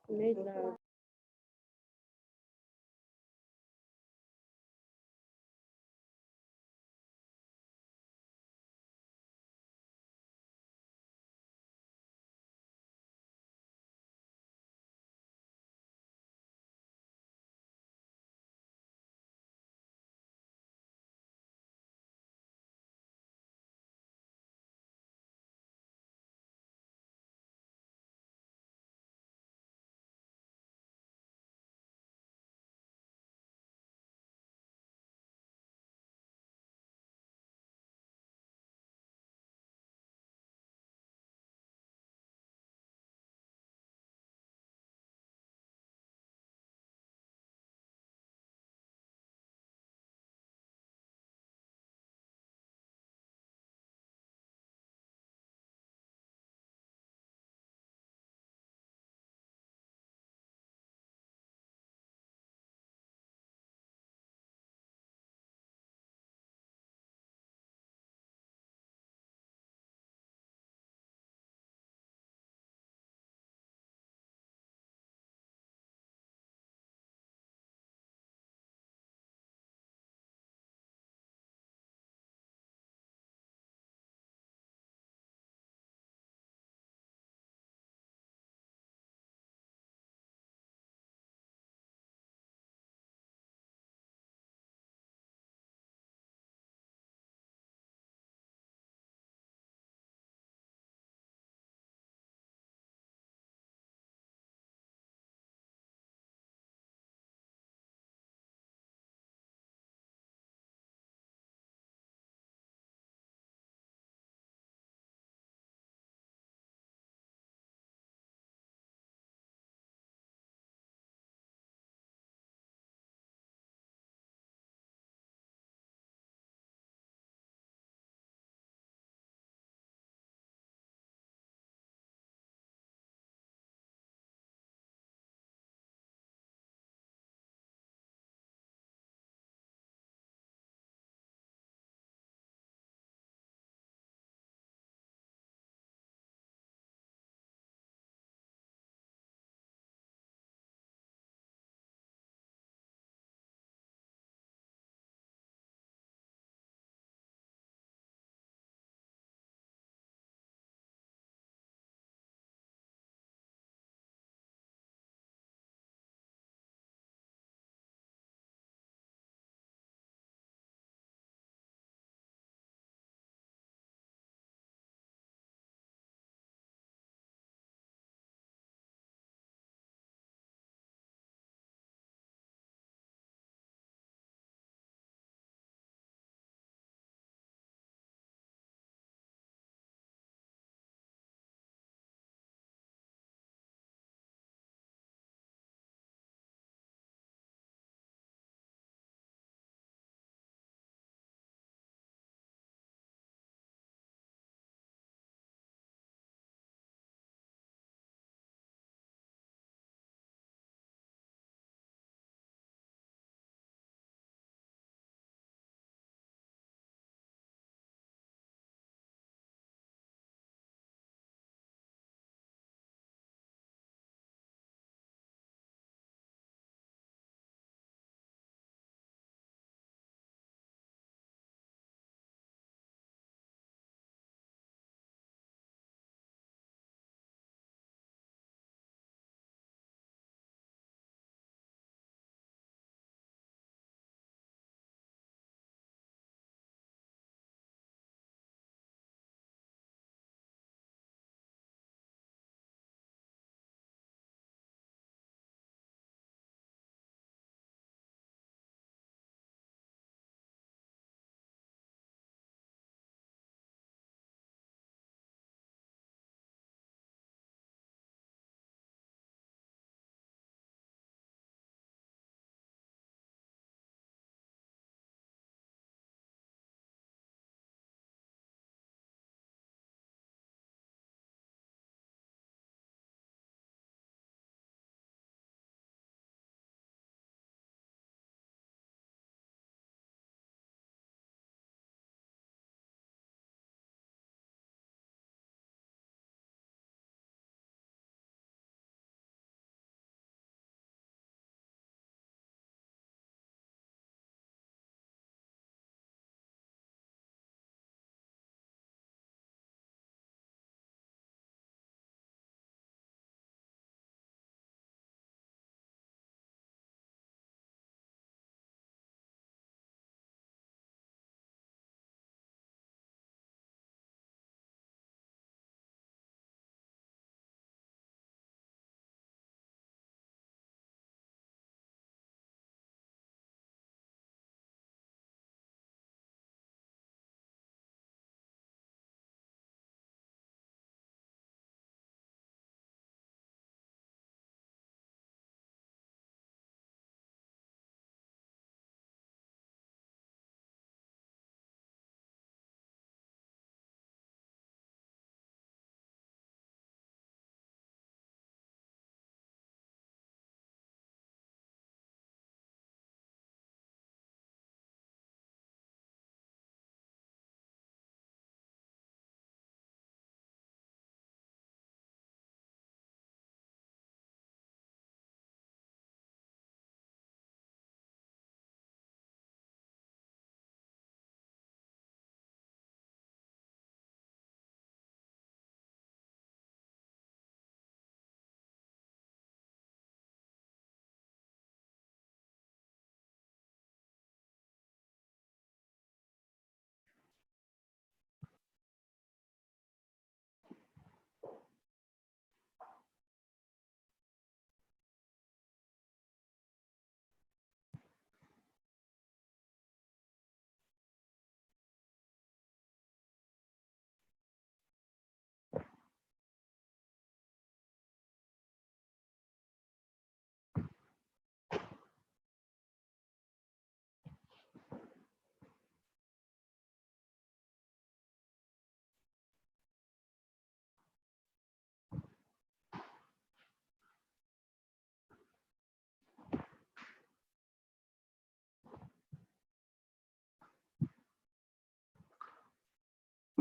Later.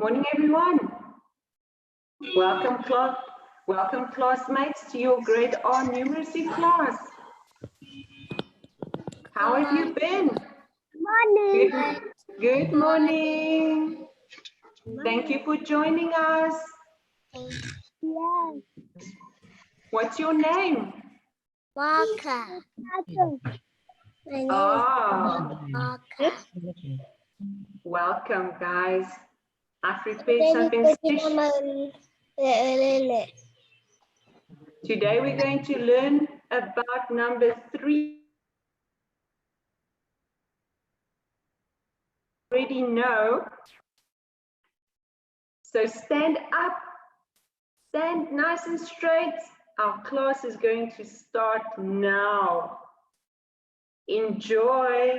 Morning, everyone. Welcome classmates to your grade R numeracy class. How have you been? Morning. Good morning. Thank you for joining us. Yes. What's your name? Walker. My name Oh, is Walker. welcome, guys. I've prepared something special. Today we're going to learn about number 3. Already know. So stand up, stand nice and straight. Our class is going to start now. Enjoy.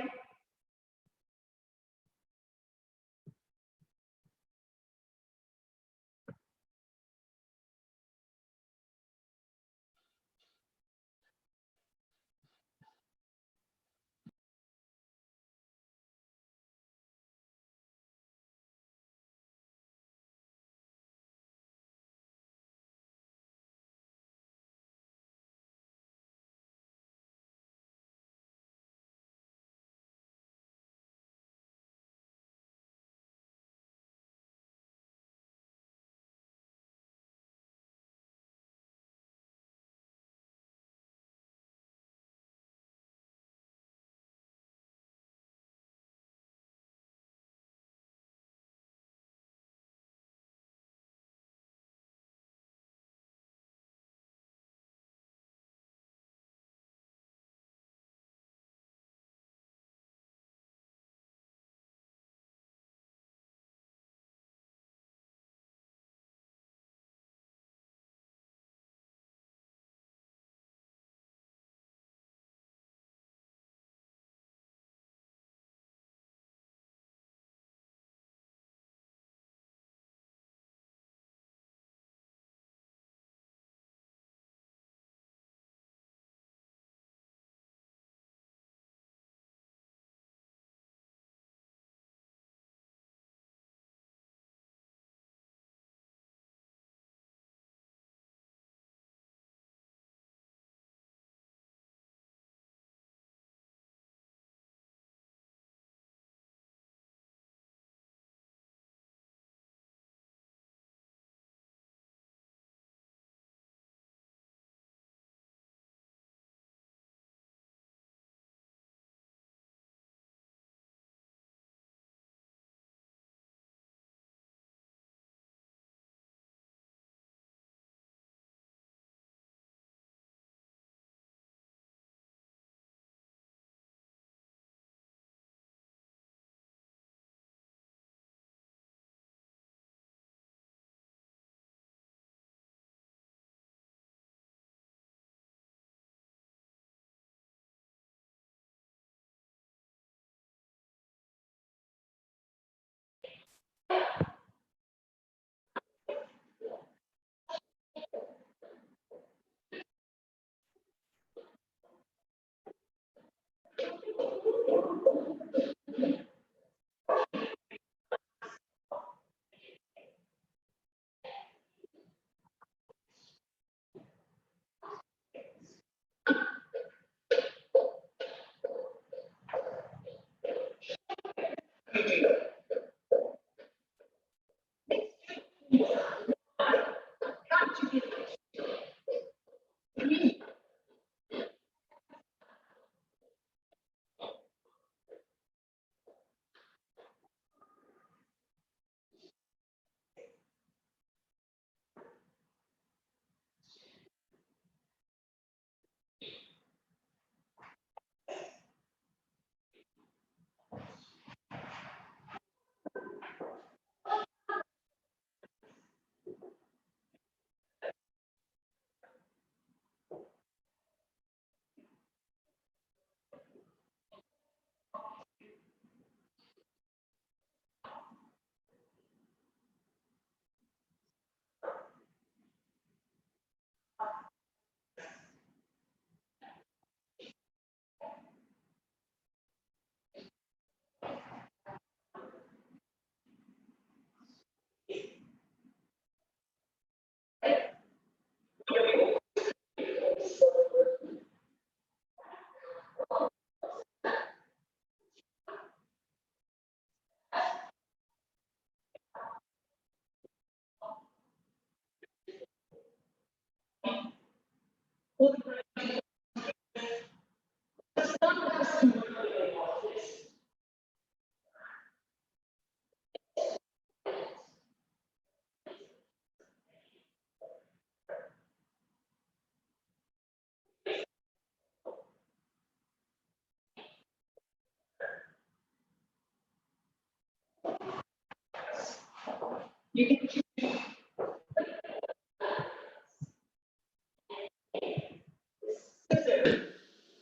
You can choose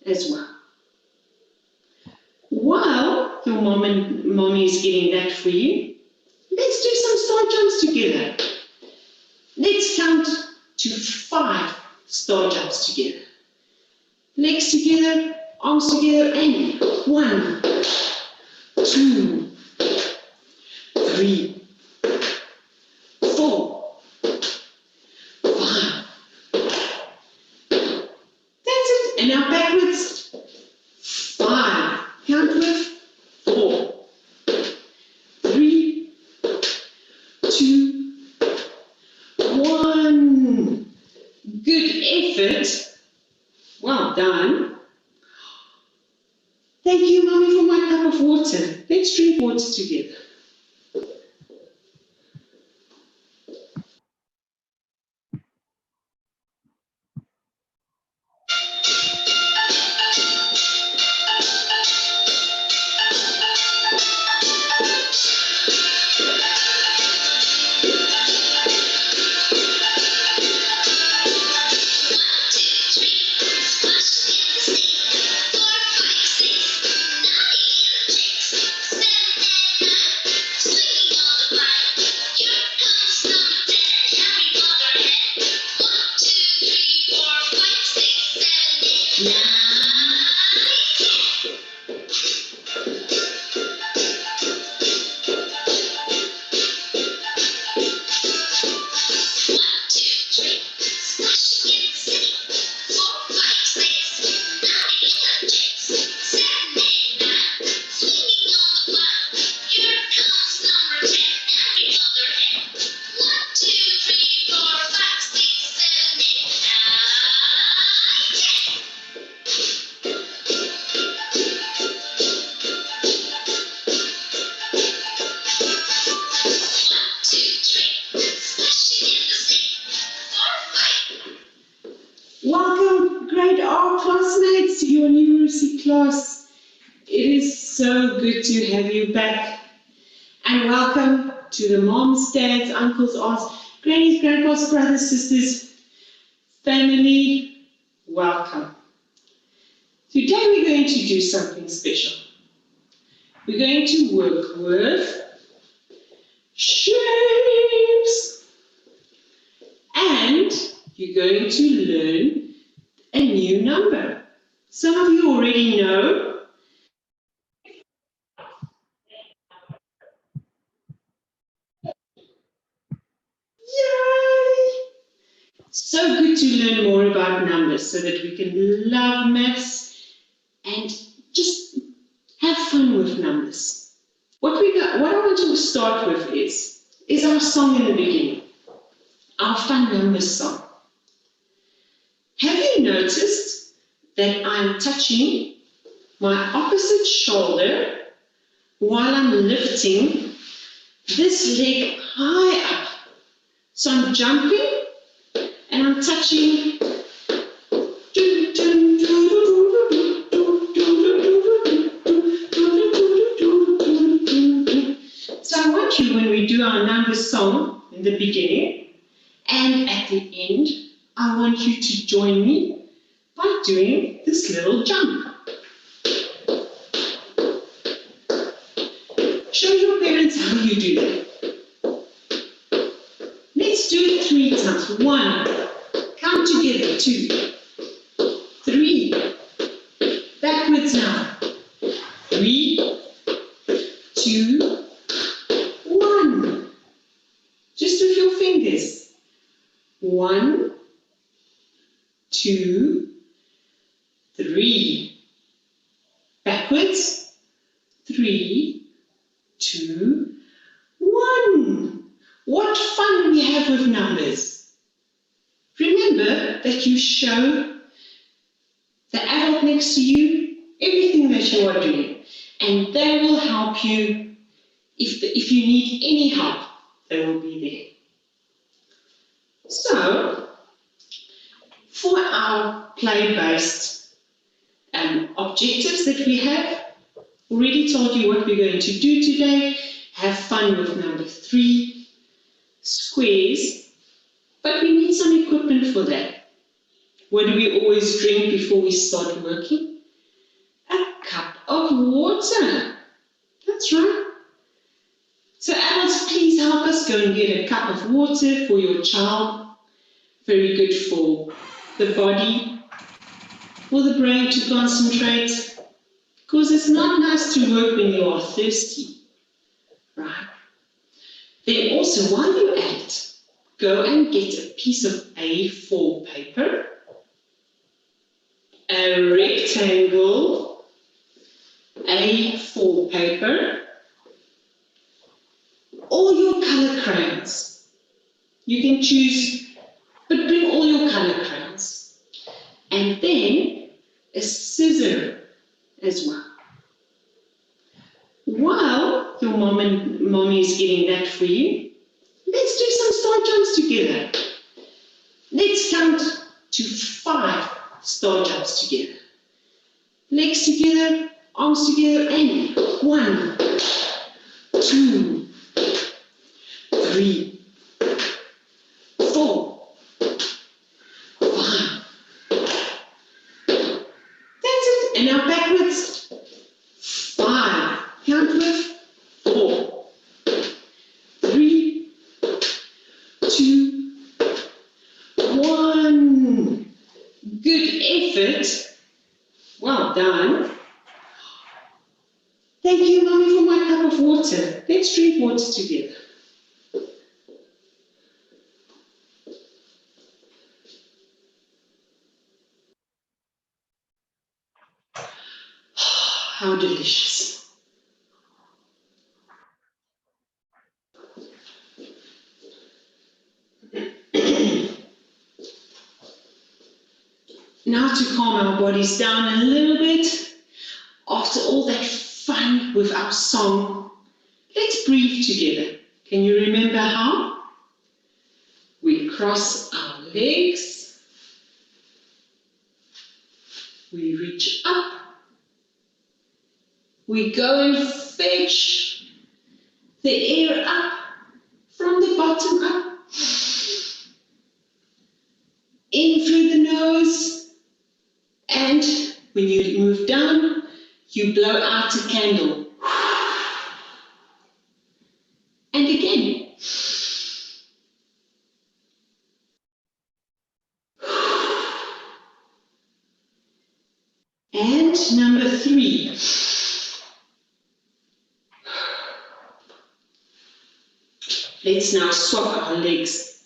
as well. While your mommy is getting that for you, let's do some star jumps together. Let's count to 5 star jumps together. Legs together, arms together, and 1, 2, 3, 4, 5. That's it. And now backwards. 5. Count with 4, 3, 2, 1. Good effort. Well done. Thank you, Mommy, for my cup of water. Let's drink water together. Welcome, grade R classmates, to your numeracy class. It is so good to have you back. And welcome to the moms, dads, uncles, aunts, grannies, grandpas, brothers, sisters, family. Welcome. Today we're going to do something special. We're going to work with shapes. And you're going to learn a new number. Some of you already know. Yay! So good to learn more about numbers so that we can love maths and just have fun with numbers. What I want to start with is our song in the beginning, our fun numbers song. Have you noticed that I'm touching my opposite shoulder while I'm lifting this leg high up? So I'm jumping and I'm touching. So I want you, when we do our numbers song in the beginning and at the end, I want you to join me by doing this little jump. Show your parents how you do that. Let's do it 3 times. 1, count together, 2, 3, backwards now. 3, 2, 1. Just with your fingers. 1, 2, 3. Backwards. 3, 2, 1. What fun we have with numbers. Remember that you show the adult next to you everything that you are doing, and they will help you. If you need any help, they will be there. So, for our play-based objectives that we have, already told you what we're going to do today. Have fun with number 3. squares, but we need some equipment for that. What do we always drink before we start working? A cup of water. That's right. So adults, please help us go and get a cup of water for your child. Very good for the body, for the brain to concentrate, because it's not nice to work when you are thirsty, right? Then also, while you're at it, go and get a piece of A4 paper, a rectangle A4 paper, all your color crayons. You can choose, but bring all your color crayons. And then a scissor as well. While your mommy is getting that for you, let's do some star jumps together. Let's count to 5 star jumps together. Legs together, arms together, and 1, 2, 3, 4, 5. That's it. And now backwards. 5. Count with 4, 3, 2, 1. Good effort. Well done. Thank you, Mommy, for my cup of water. Let's drink water together. How delicious. Now to calm our bodies down a little bit, after all that fun with our song, let's breathe together. Can you remember how? We cross our legs, we reach up, we go and fetch the air up from the bottom up, in through the nose, and when you move down, you blow out a candle. And again. And number 3. Let's now swap our legs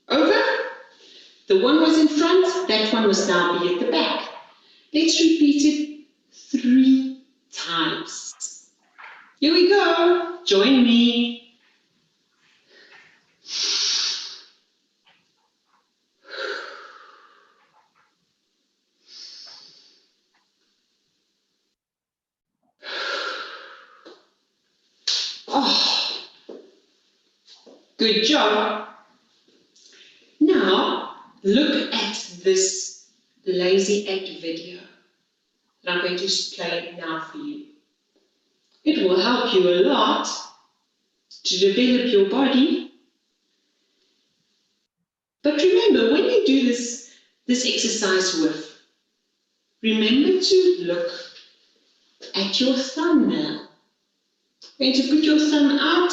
over. The one was in front, that one was now be at the back. Let's repeat it 3 times. Here we go. Join me. Oh, good job. Now, look at this Lazy 8 video that I'm going to play now for you. It will help you a lot to develop your body. But remember, when you do this exercise with, remember to look at your thumbnail. You're going to put your thumb out,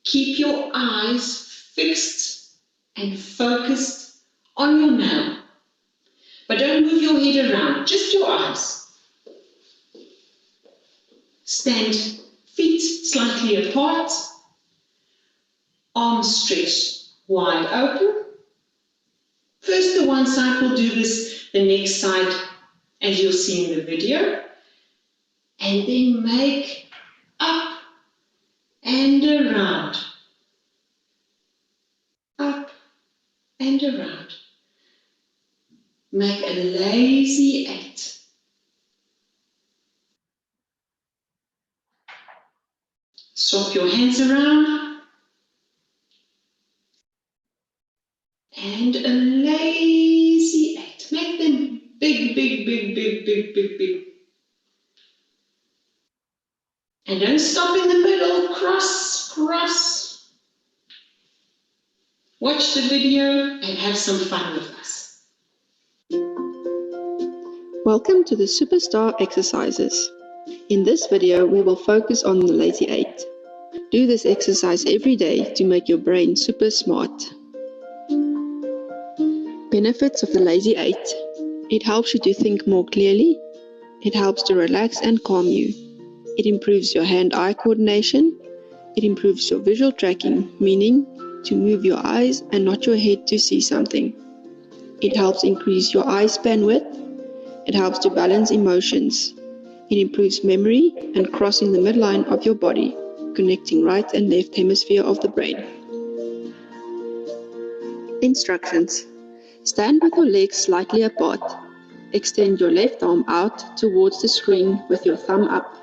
keep your eyes fixed and focused on your nail. But don't move your head around, just your eyes. Stand feet slightly apart, arms stretched wide open. First the one side will do this, the next side, as you'll see in the video. And then make up and around. Up and around. Make a lazy 8. Swap your hands around. And a lazy 8. Make them big, big, big, big, big, big, big. And don't stop in the middle. Cross, cross. Watch the video and have some fun with us. Welcome to the Superstar exercises. In this video, we will focus on the Lazy 8. Do this exercise every day to make your brain super smart. Benefits of the Lazy 8. It helps you to think more clearly. It helps to relax and calm you. It improves your hand-eye coordination. It improves your visual tracking, meaning to move your eyes and not your head to see something. It helps increase your eye span width. It helps to balance emotions. It improves memory and crossing the midline of your body, connecting right and left hemisphere of the brain. Instructions. Stand with your legs slightly apart. Extend your left arm out towards the screen with your thumb up.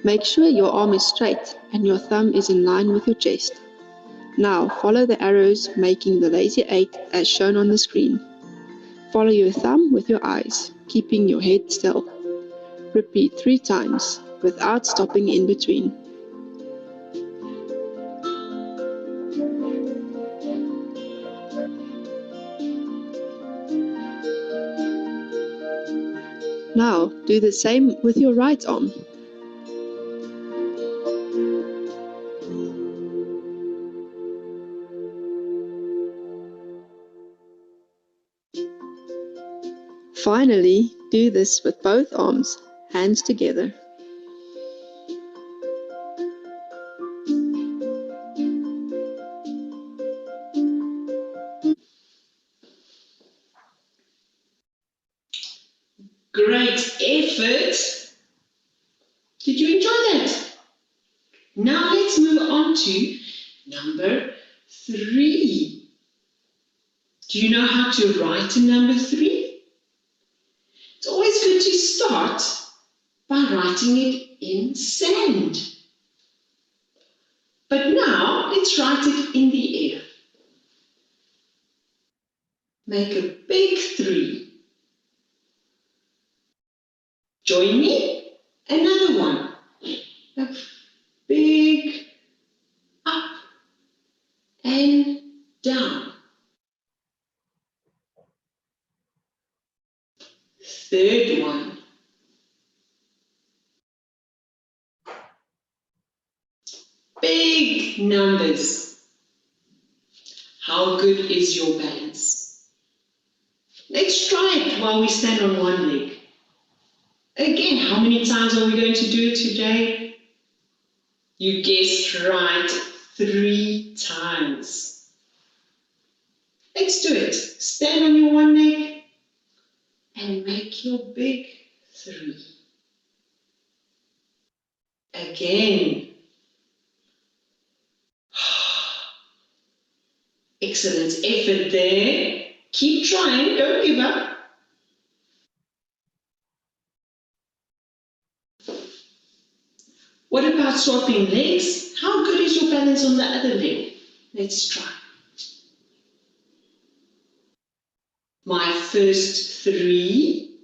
Make sure your arm is straight and your thumb is in line with your chest. Now follow the arrows making the Lazy 8 as shown on the screen. Follow your thumb with your eyes, keeping your head still. Repeat 3 times without stopping in between. Now do the same with your right arm. Finally, do this with both arms, hands together. Great effort. Did you enjoy that? Now let's move on to number 3. Do you know how to write a number 3? It's always good to start by writing it in sand. But now let's write it in the air. Make a big 3. Join me. Another one. A big up and down. Third one. Big numbers. How good is your balance? Let's try it while we stand on one leg. Again, how many times are we going to do it today? You guessed right, 3 times. Let's do it. Stand on your one leg and make your big 3. Again. Excellent effort there. Keep trying, don't give up. What about swapping legs? How good is your balance on the other leg? Let's try. My first 3.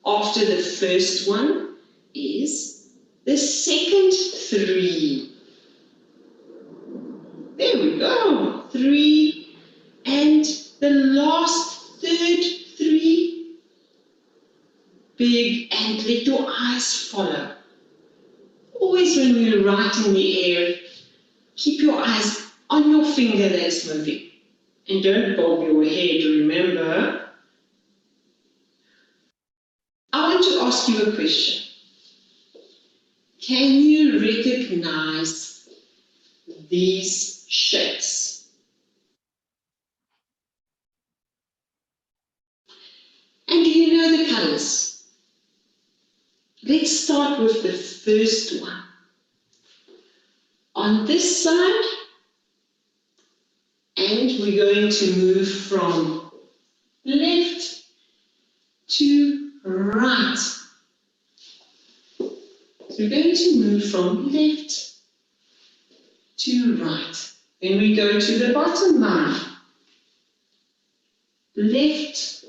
After the first one is the second 3. There we go. 3. And the last third 3. Big, and let your eyes follow. Always when you write in the air, keep your eyes on your finger that's moving. And don't bob your head, remember. I want to ask you a question. Can you recognize these shapes? And do you know the colors? Let's start with the first one. On this side, and we're going to move from left to right. So we're going to move from left to right. Then we go to the bottom line. Left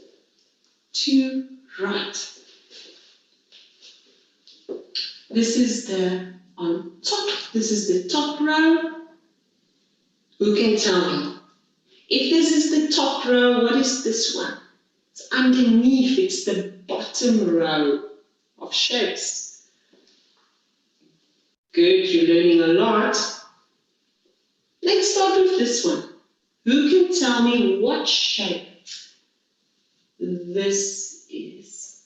to right. This is the on top. This is the top row. Who can tell me? If this is the top row, what is this one? It's underneath, it's the bottom row of shapes. Good, you're learning a lot. Let's start with this one. Who can tell me what shape this is?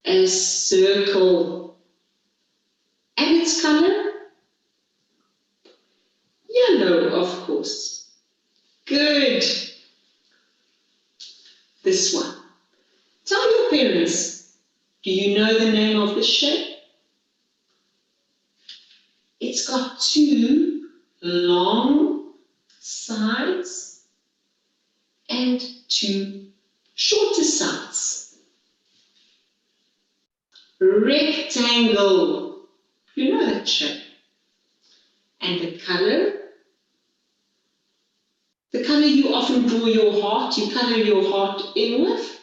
A circle. And its color? Yellow, of course. Good. This one. Tell your parents, do you know the name of this shape? It's got two long sides and two shorter sides. Rectangle. You know that shape. And the color? The color you often draw your heart, you color your heart in with?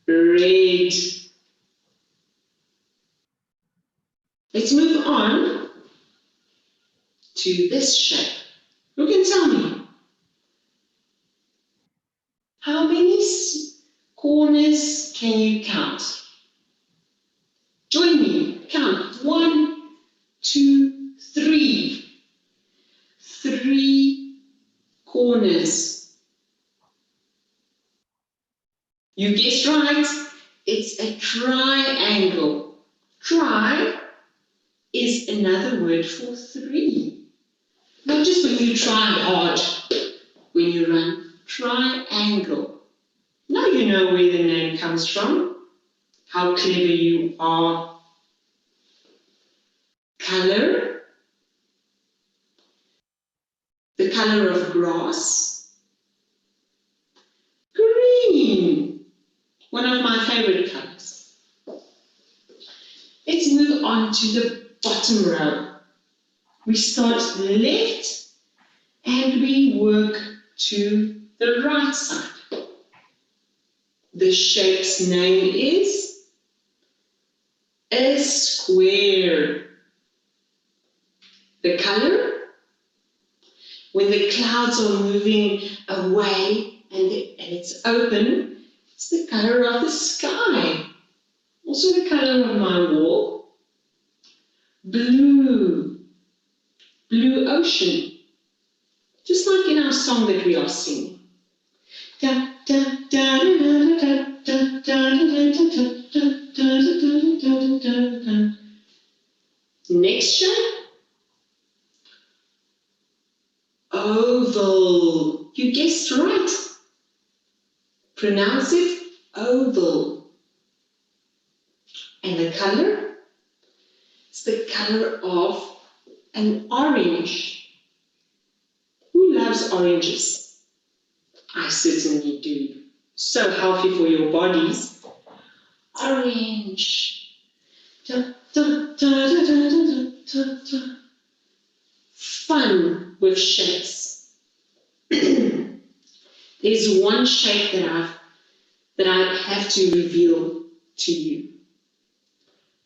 Red. Let's move on to this shape. Who can tell me? How many corners can you count? Join me. Count. 1, 2, 3. 3 corners. You guessed right. It's a triangle. Tri is another word for 3. Not just when you try hard, when you run. Triangle. Now you know where the name comes from. How clever you are. Color. The color of grass. Green. One of my favorite colors. Let's move on to the bottom row. We start left and we work to the right side. The shape's name is a square. The color? When the clouds are moving away and it's open, it's the color of the sky. Also the color of my wall. Blue. Blue ocean. Just like in our song that we are singing. Da, da, da, da, da, da, da, da, da, da. Next shape. Oval. You guessed right. Pronounce it oval. And the color? It's the color of an orange. Who loves oranges? I certainly do. So healthy for your bodies. Orange. Da, da, da, da, da, da, da, da. Fun with shapes. There's one shape that I have to reveal to you.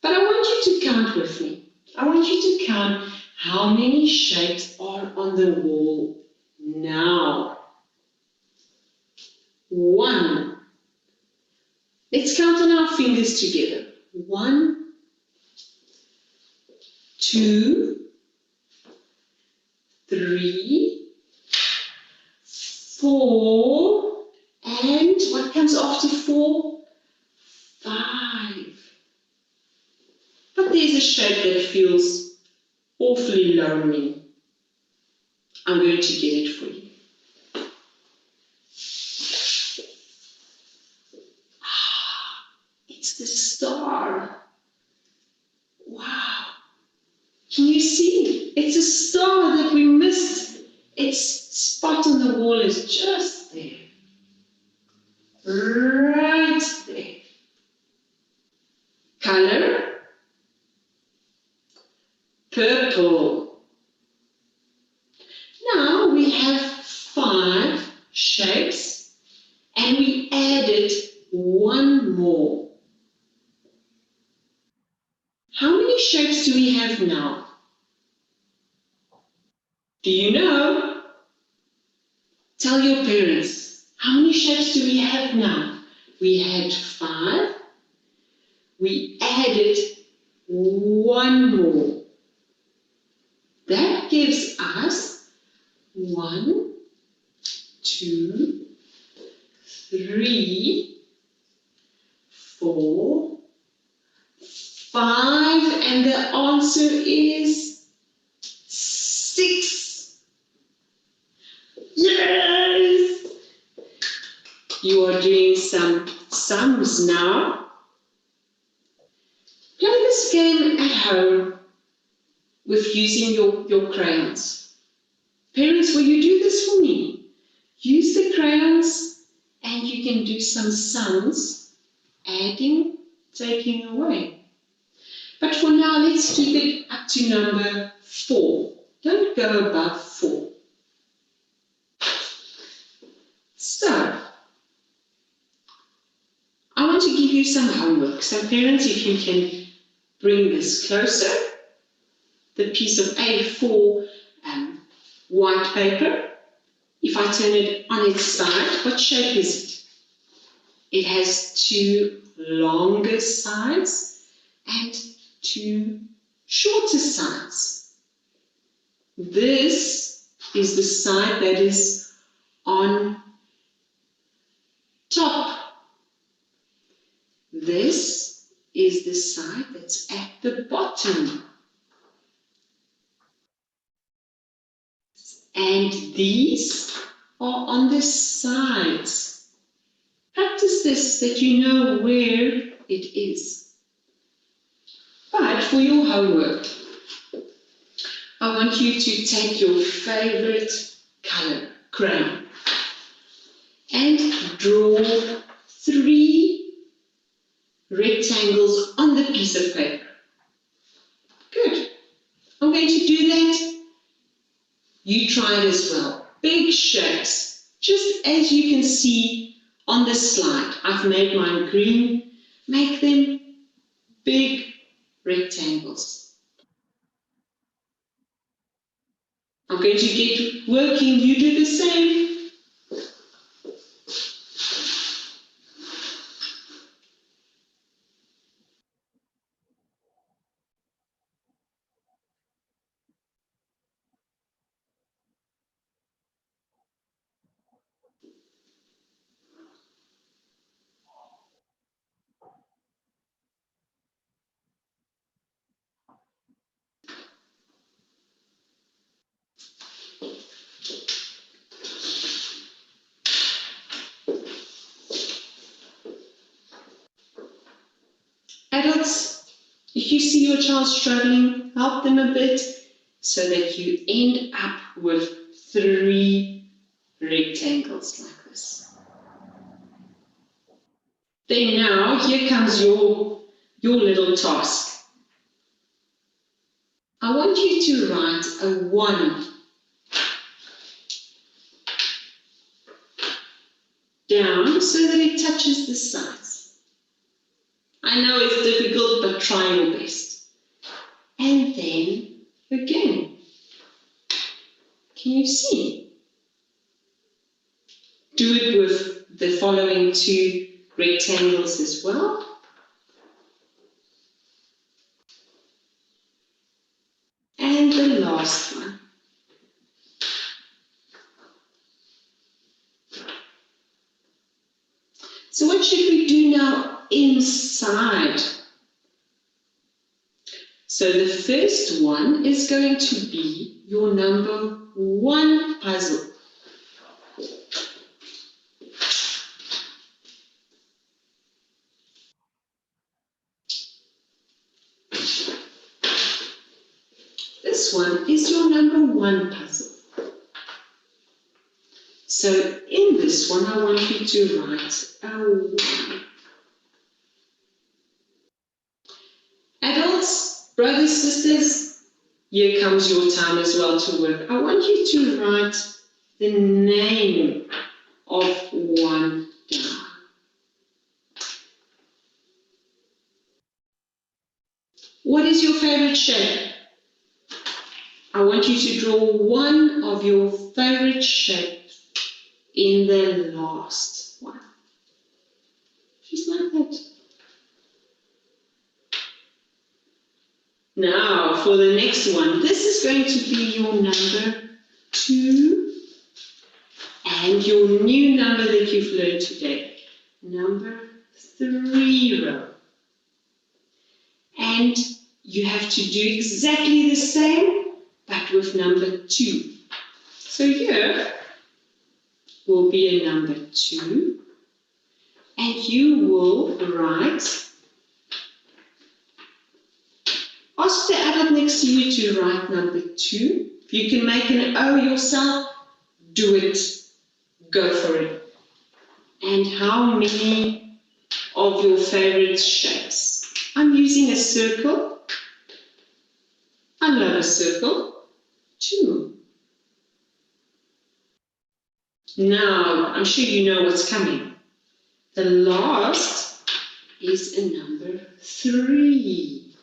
But I want you to count with me. I want you to count how many shapes are on the wall now. 1. Let's count on our fingers together. 1, 2, 3, 4, and what comes after 4? 5. But there's a shape that feels awfully lonely. I'm going to get it for you. It's the star. Wow. Can you see? It's a star that we missed. Its spot on the wall is just there. Right there. Color? Purple. Now we have 5 shapes and we added 1 more. How many shapes do we have now? Do you know? Tell your parents, how many shapes do we have now? We had 5. We added 1 more. That gives us 1, 2, 3, 4, 5, and the answer is 6. Yes! You are doing some sums now. Play this game at home with using your crayons. Parents, will you do this for me? Use the crayons and you can do some sums, adding, taking away. But for now, let's keep it up to number 4. Don't go above 4. So, I want to give you some homework. So parents, if you can bring this closer, the piece of A4 white paper, if I turn it on its side, what shape is it? It has 2 longer sides and 2 shorter sides. This is the side that is on top. This is the side that's at the bottom. And these are on the sides. Practice this so that you know where it is. But for your homework, I want you to take your favorite color, crayon, and draw 3 rectangles on the piece of paper. Good. I'm going to do that. You try it as well. Big shapes, just as you can see on the slide. I've made mine green. Make them big rectangles. I'm going to get working. You do the same. Adults, if you see your child struggling, help them a bit so that you end up with 3 rectangles like this. Then now, here comes your little task. I want you to write a 1 down so that it touches the sides. I know it's difficult, but try your best. And then again. Can you see? Do it with the following 2 rectangles as well. And the last one. So what should we do now inside? So the first one is going to be your number 1 puzzle. This one is your number 1 puzzle. So in this one, I want you to write a 1. Adults, brothers, sisters, here comes your time as well to work. I want you to write the name of 1 down. What is your favorite shape? I want you to draw one of your favorite shapes in the last one. Just like that. Now for the next one. This is going to be your number 2 and your new number that you've learned today. Number 3 row. And you have to do exactly the same, but with number 2. So here will be a number 2, and you will write, ask the adult next to you to write number 2. If you can make an O yourself, do it, go for it. And how many of your favorite shapes? I'm using a circle. I love a circle. 2. Now, I'm sure you know what's coming. The last is a number 3.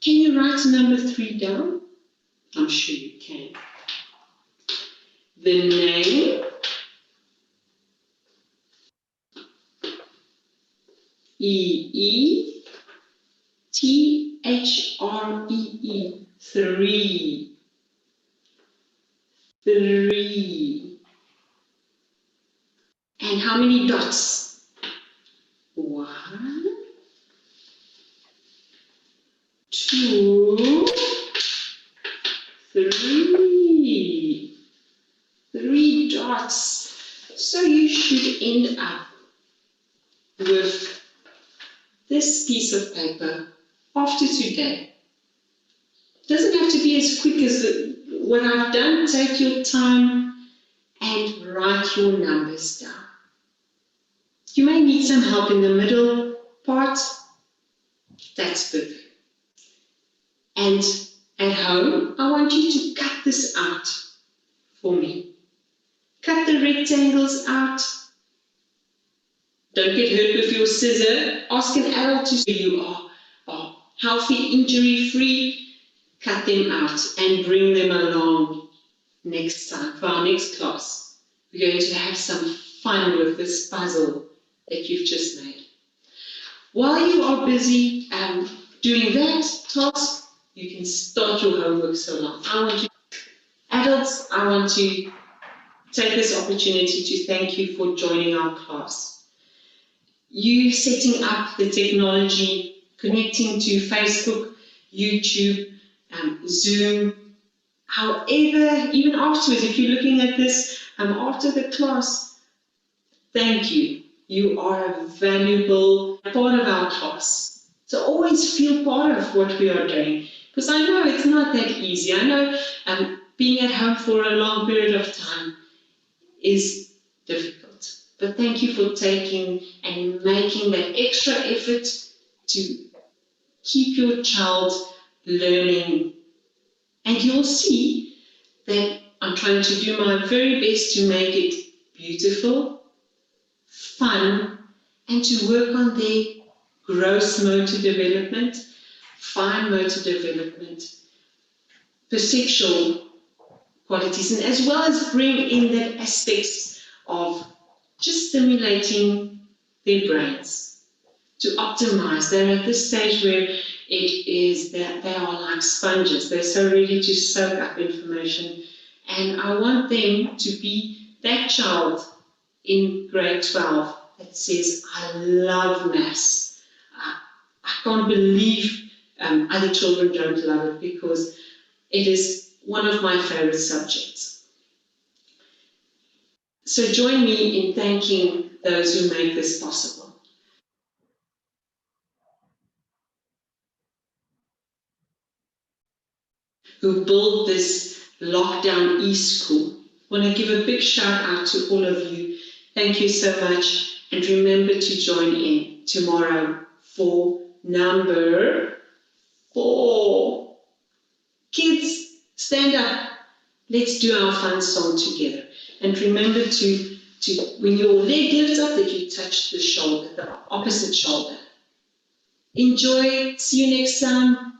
Can you write number 3 down? I'm sure you can. The name, E-E-T-H-R-E-E, 3. 3. And how many dots? 1, 2, 3. 3 dots. So you should end up with this piece of paper after today. Doesn't have to be as quick as what I've done. Take your time and write your numbers down. You may need some help in the middle part. That's perfect. And at home, I want you to cut this out for me. Cut the rectangles out. Don't get hurt with your scissor. Ask an adult to see you are healthy, injury-free. Cut them out and bring them along next time for our next class. We're going to have some fun with this puzzle that you've just made. While you are busy doing that task, you can start your homework so long. Adults, I want to take this opportunity to thank you for joining our class. You setting up the technology, connecting to Facebook, YouTube, Zoom, however, even afterwards, if you're looking at this after the class, thank you. You are a valuable part of our class. So always feel part of what we are doing, because I know it's not that easy. I know being at home for a long period of time is difficult. But thank you for taking and making that extra effort to keep your child learning. And you'll see that I'm trying to do my very best to make it beautiful, fun, and to work on their gross motor development, fine motor development, perceptual qualities, and as well as bring in that aspects of just stimulating their brains to optimize. They're at this stage where it is that they are like sponges. They're so ready to soak up information. And I want them to be that child in grade 12 that says, I love maths. I can't believe other children don't love it, because it is one of my favorite subjects. So join me in thanking those who make this possible. Who built this lockdown e-school. I want to give a big shout out to all of you. Thank you so much. And remember to join in tomorrow for number 4. Kids, stand up. Let's do our fun song together. And remember to when your leg lifts up, that you touch the shoulder, the opposite shoulder. Enjoy. See you next time.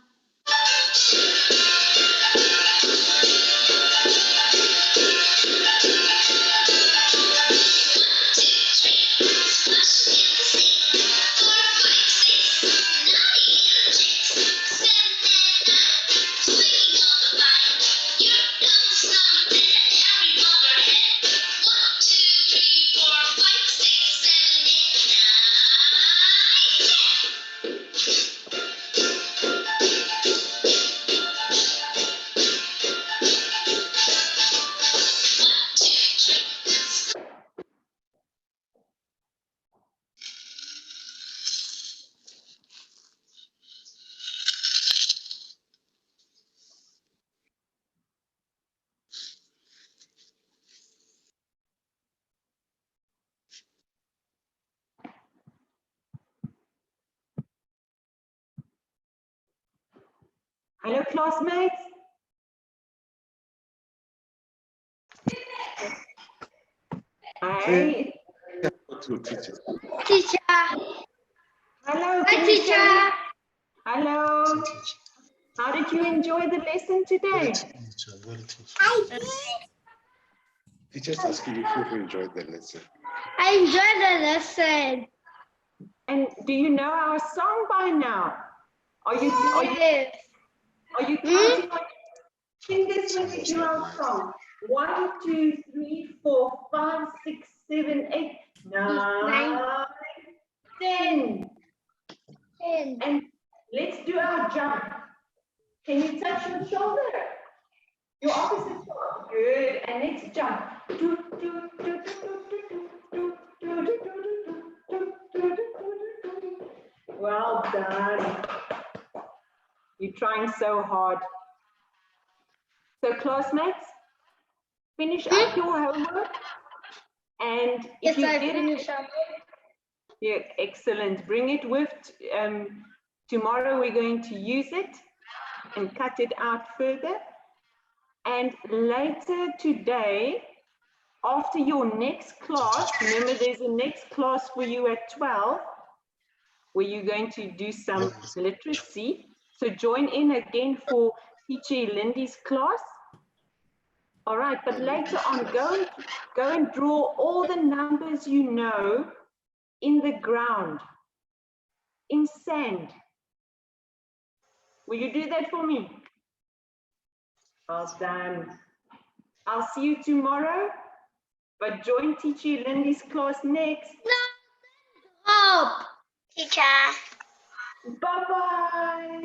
Hello, classmates. Hi. Teacher. Hello. Hi, teacher. Hello. How did you enjoy the lesson today? Teachers asking if you enjoyed the lesson. I enjoyed the lesson. And do you know our song by now? Are you Yes. counting on your fingers when we do our song? 1, 2, 3, 4, 5, 6, 7, 8, 9, 10. 10. And let's do our jump. Can you touch your shoulder? Your opposite shoulder. Good. And let's jump. Well done. You're trying so hard. So classmates, finish up your homework. And if Yes, you I get finished. yeah, excellent. Bring it with tomorrow. We're going to use it and cut it out further. And later today, after your next class, remember there's a next class for you at 12, where you're going to do some literacy. So join in again for Teacher Lindy's class. All right, but later on, go and draw all the numbers you know in the ground, in sand. Will you do that for me? Well done. I'll see you tomorrow, but join Teacher Lindy's class next. Stop. Teacher. Bye-bye.